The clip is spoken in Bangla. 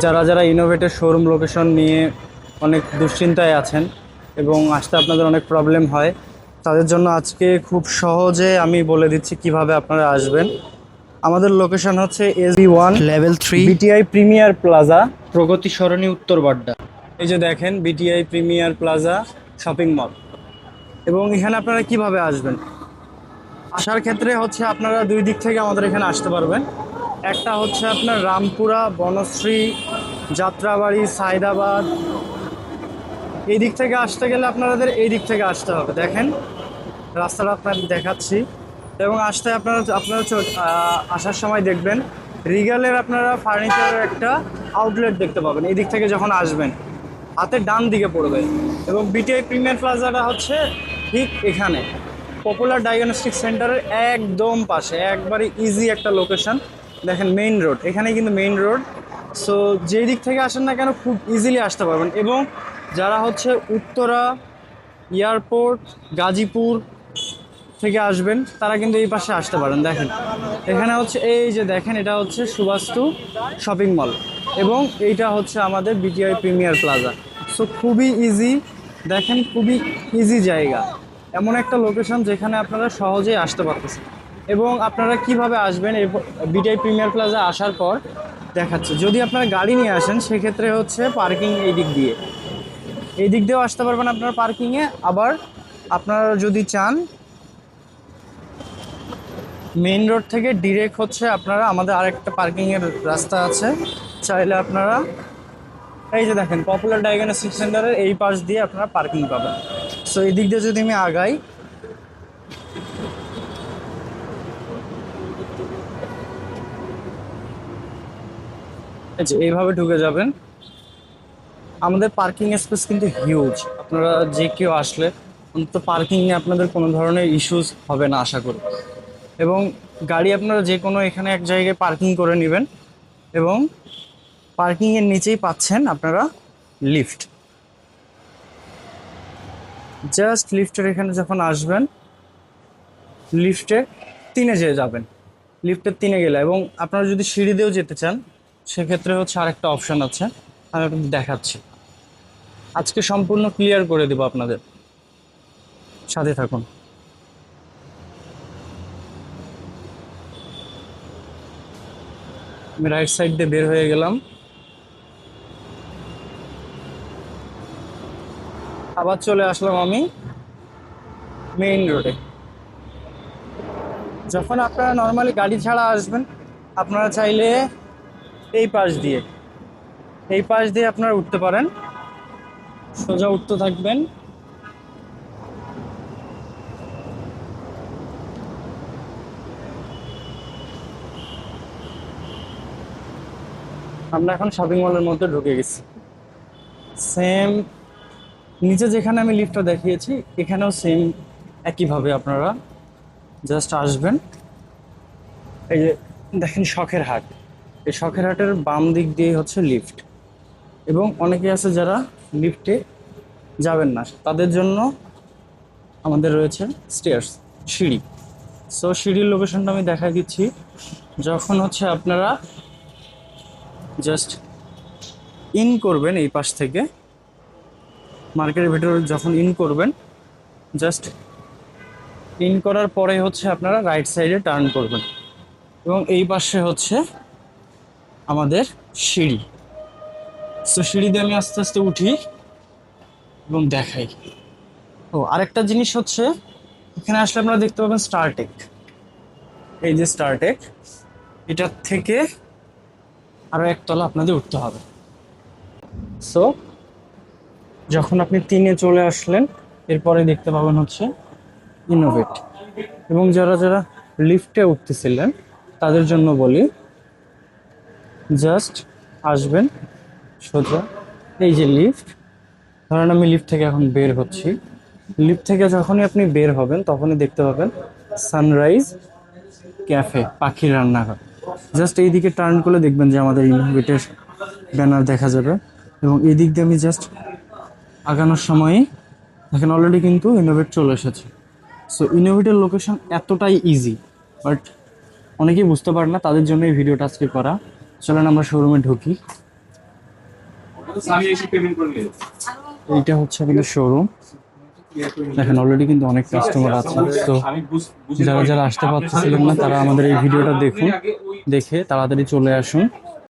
যারা যারা ইনোভেটের শোরুম লোকেশন নিয়ে অনেক দুশ্চিন্তায় আছেন এবং আসতে আপনাদের অনেক প্রবলেম হয়, তাদের জন্য আজকে খুব সহজে আমি বলে দিচ্ছি কিভাবে আপনারা আসবেন। আমাদের লোকেশন হচ্ছে SB1 level 3। BTI premier plaza, প্রগতি সরণি, উত্তর বাড্ডা। এই যে দেখেন BTI premier plaza shopping mall. এবং এখানে আপনারা কিভাবে আসবেন? আসার ক্ষেত্রে হচ্ছে আপনারা দুই দিক থেকে আমাদের এখানে আসতে পারবেন। একটা হচ্ছে আপনার রামপুরা, বনশ্রী, যাত্রাবাড়ি, সায়দাবাদ, এই দিক থেকে আসতে গেলে আপনাদের এই দিক থেকে আসতে হবে। দেখেন রাস্তাটা আপনার দেখাচ্ছি। এবং আসতে আপনারা আপনারা আসার সময় দেখবেন রিগালের আপনারা ফার্নিচারের একটা আউটলেট দেখতে পাবেন এই দিক থেকে যখন আসবেন, হাতের ডান দিকে পড়বে। এবং বিটিআই প্রিমিয়ার প্লাজাটা হচ্ছে ঠিক এখানে পপুলার ডায়াগনস্টিক সেন্টারের একদম পাশে, একবারে ইজি একটা লোকেশন। দেখেন মেইন রোড, এখানে কিন্তু মেইন রোড। সো যেই দিক থেকে আসেন না কেন খুব ইজিলি আসতে পারবেন। এবং যারা হচ্ছে উত্তরা, এয়ারপোর্ট, গাজীপুর থেকে আসবেন তারা কিন্তু এই পাশে আসতে পারেন। দেখেন এখানে হচ্ছে এই যে দেখেন এটা হচ্ছে সুবাস্তু শপিং মল এবং এইটা হচ্ছে আমাদের বিটিআই প্রিমিয়ার প্লাজা। সো খুবই ইজি, দেখেন খুবই ইজি জায়গা, এমন একটা লোকেশন যেখানে আপনারা সহজেই আসতে পারতেছেন। এবং আপনারা কিভাবে আসবেন এই বিটিআই প্রিমিয়ার প্লাজা আসার পর দেখাচ্ছে। যদি আপনারা গাড়ি নিয়ে আসেন সেক্ষেত্রে হচ্ছে পার্কিং এই দিক দিয়েও আসতে পারবেন আপনারা পার্কিংয়ে। আবার আপনারা যদি চান মেইন রোড থেকে ডিরেক্ট হচ্ছে আপনারা আমাদের আরেকটা পার্কিংয়ের রাস্তা আছে, চাইলে আপনারা এই যে দেখেন পপুলার ডায়াগনস্টিক সেন্টারের এই পাশ দিয়ে আপনারা পার্কিং পাবেন। সো এই দিক দিয়ে যদি আমি আগাই, এই যে এইভাবে ঢুকে যাবেন। আমাদের পার্কিং স্পেস কিন্তু হিউজ, আপনারা যে কেউ আসলে অন্তত পার্কিং নিয়ে আপনাদের কোনো ধরনের ইস্যুস হবে না আশা করি। এবং গাড়ি আপনারা যে কোনো এখানে এক জায়গায় পার্কিং করে নেবেন এবং পার্কিংয়ের নিচেই পাচ্ছেন আপনারা লিফট। জাস্ট লিফটের এখানে যখন আসবেন লিফটে 3-এ যেয়ে যাবেন। লিফটের 3-এ গেলে এবং আপনারা যদি সিঁড়ি দিয়েও যেতে চান সেক্ষেত্রে হচ্ছে আরেকটা অপশান আছে, আমি আপনাদের দেখাচ্ছি। আজকে সম্পূর্ণ ক্লিয়ার করে দেবো আপনাদের, সাথে থাকুন। আমি রাইট সাইড দিয়ে বের হয়ে গেলাম, আবার চলে আসলাম আমি মেইন রোডে। যখন আপনারা নর্মালি গাড়ি ছাড়া আসবেন আপনারা চাইলে এই পাশ দিয়ে আপনারা উঠতে পারেন, সোজা উঠতে থাকবেন। আমরা এখন শপিং মলের মধ্যে ঢুকে গেছি। সেম নিচে যেখানে আমি লিফটটা দেখিয়েছি এখানেও সেম একইভাবে আপনারা জাস্ট আসবেন। এই যে দেখেন শখের হাট, এই শখের হাটের বাম দিক দিয়ে হচ্ছে লিফট। এবং অনেকে আছে যারা লিফটে যাবেন না, তাদের জন্য আমাদের রয়েছে স্টেয়ার্স, সিঁড়ি। সো সিঁড়ির লোকেশনটা আমি দেখাই দিচ্ছি। যখন হচ্ছে আপনারা জাস্ট ইন করবেন এই পাশ থেকে মার্কেটের ভেতরে, যখন ইন করবেন জাস্ট ইন করার পরে হচ্ছে আপনারা রাইট সাইডে টার্ন করবেন এবং এই পাশে হচ্ছে আমাদের সিঁড়ি। সো সিঁড়ি দিয়ে আমি আস্তে আস্তে উঠি এবং দেখাই। ও আরেকটা জিনিস হচ্ছে এখানে আসলে আপনারা দেখতে পাবেন স্টারটেক, এই যে স্টারটেক, এটার থেকে আরও একতলা আপনাদের উঠতে হবে। সো যখন আপনি 3-এ চলে আসলেন এরপরে দেখতে পাবেন হচ্ছে ইনোভেট। এবং যারা যারা লিফটে উঠতেছিলেন তাদের জন্য বলি জাস্ট আসবেন সোজা, এই যে লিফট, ধরেন আমি লিফট থেকে এখন বের হচ্ছি। লিফট থেকে যখনই আপনি বের হবেন তখনই দেখতে পাবেন সানরাইজ ক্যাফে, পাখির রান্নাঘর। জাস্ট এই দিকে টার্ন করলে দেখবেন যে আমাদের ইনোভেটের ব্যানার দেখা যাবে। এবং এই দিক দিয়ে আমি জাস্ট আগানোর সময়ই দেখেন অলরেডি কিন্তু ইনোভেট চলে এসেছে। সো ইনোভেটের লোকেশন এতটাই ইজি, বাট অনেকেই বুঝতে পারে না, তাদের জন্য এই ভিডিওটা আজকে করা। চলেন আমরা শোরুমে ঢুকি। আমি এসে পেমেন্ট করে নিয়ে এইটা হচ্ছে আমাদের শোরুম। দেখেন অলরেডি কিন্তু অনেক কাস্টমার আছে। তো আমি যারা যারা আসতে পারতেছিলেন না তারা আমাদের এই ভিডিওটা দেখুন, দেখে তাড়াতাড়ি চলে আসুন।